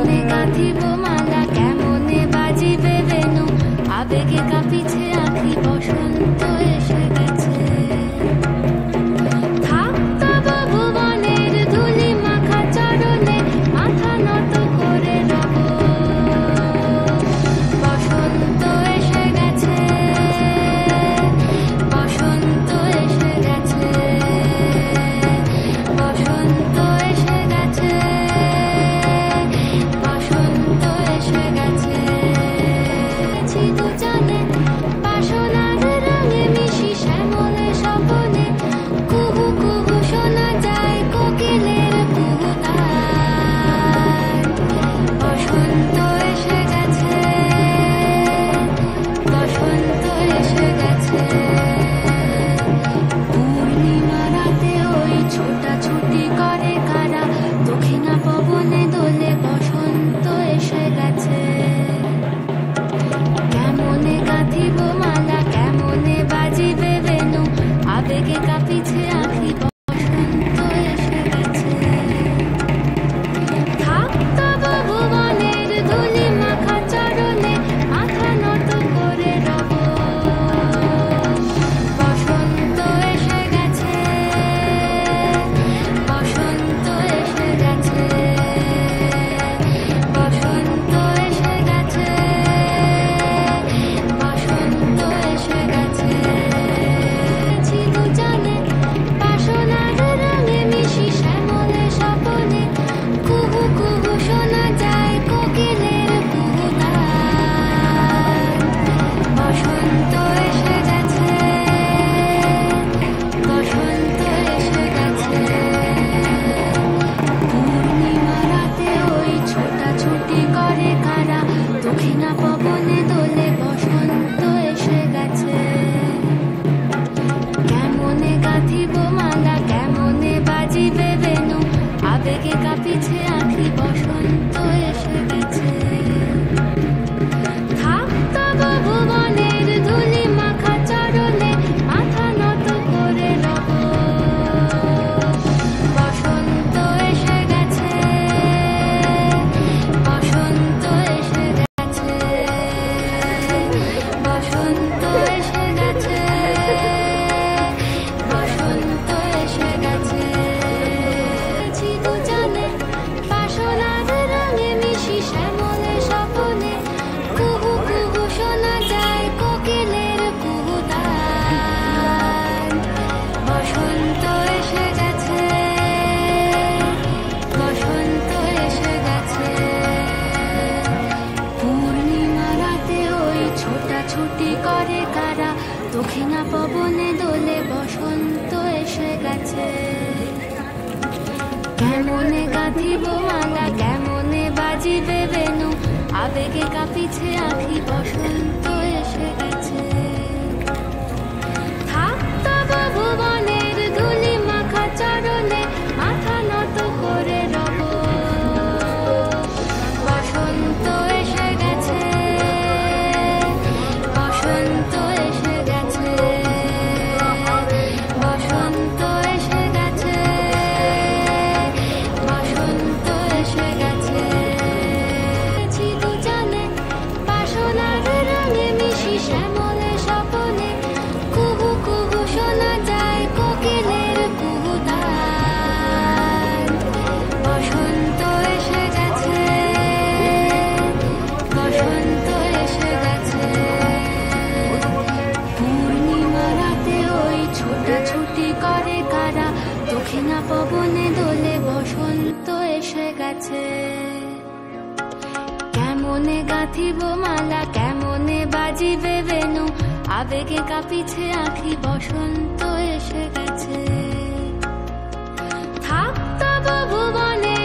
কেমনে গাঁথিব মালা, কেমনে বাজিবে বেনু, আবেগে কাঁপিছে আঁখি, বসন্ত এসে গেছে। থাক তবু ভুবনের ধুলি মাখা চরণে, মাথা নত করে রব। বসন্ত এসে গেছে, বসন্ত এসে গেছে, বসন্ত এসে গেছে, বসন্ত এসে গেছে। দুজনে বাসনার রঙে মিশি শ্যামলে স্বপনে, কুহু কুহু শোনা যায় কোকিলের কুহুতান। বসন্ত এসে গেছে, বসন্ত এসে গেছে। পূর্ণিমা রাতে ওই ছোটাছুটি করে কারা, দক্ষিণা পবনে দোলে, বসন্ত এসে গেছে। কেমনে গাঁথিব মালা, কেমনে বাজিবে বেনু, আবেগে কাঁপিছে আঁখি, বসন্ত এসে গেছে। থাক তবু ভুবনের ধুলি মাখা চরণে, মাথা নত করে রব। বসন্ত এসে গেছে, বসন্ত এসে গেছে, বসন্ত এসে গেছে, বসন্ত এসে গেছে। দুজনে বাসনার রঙে মিশি শ্যামলে স্বপনে, কুহু কুহু শোনা যায় কোকিলের কুহুতান। বসন্ত এসে গেছে, বসন্ত এসে গেছে। পূর্ণিমা রাতে ওই ছোটাছুটি করে কারা, দক্ষিণা পবনে দোলে, বসন্ত এসে গেছে। কেমনে গাঁথিব মালা, কেমনে বাজিবে বেনু, আবেগে কাঁপিছে আঁখি, বসন্ত এসে গেছে। থাক তবু ভুবনের ধুলি মাখা চরণে, মাথা নত করে রব। বসন্ত এসে গেছে, বসন্ত এসে গেছে, বসন্ত এসে গেছে, বসন্ত এসে গেছে। দুজনে বাসনার রঙে মিশি শ্যামলে স্বপনে, কুহু কুহু শোনা যায় কোকিলের কুহুতান। বসন্ত এসে গেছে, বসন্ত এসে গেছে। পূর্ণিমা রাতে ওই ছোটাছুটি করে কারা, দক্ষিণা পবনে দোলে, বসন্ত এসে গেছে। কেমনে গাঁথিব মালা, কেমনে বাজিবে বেনু, আবেগে কাঁপিছে আঁখি, বসন্ত এসে গেছে। থাক তবু ভুবনের ধুলি মাখা চরণে, মাথা নত করে রব। বসন্ত এসে গেছে, বসন্ত এসে গেছে, বসন্ত এসে গেছে, বসন্ত এসে গেছে। দুজনে বাসনার রঙে মিশি শ্যামলে স্বপনে, কুহু কুহু শোনা যায় কোকিলের কুহুতান। বসন্ত এসে গেছে, বসন্ত এসে গেছে। পূর্ণিমা রাতে ওই ছোটাছুটি করে কারা, দক্ষিণা পবনে দোলে, বসন্ত এসে গেছে। কেমনে গাঁথিব মালা, কেমনে বাজিবে বেনু, আবেগে কাঁপিছে আঁখি, বসন্ত এসে গেছে। থাক তবু ভুবনের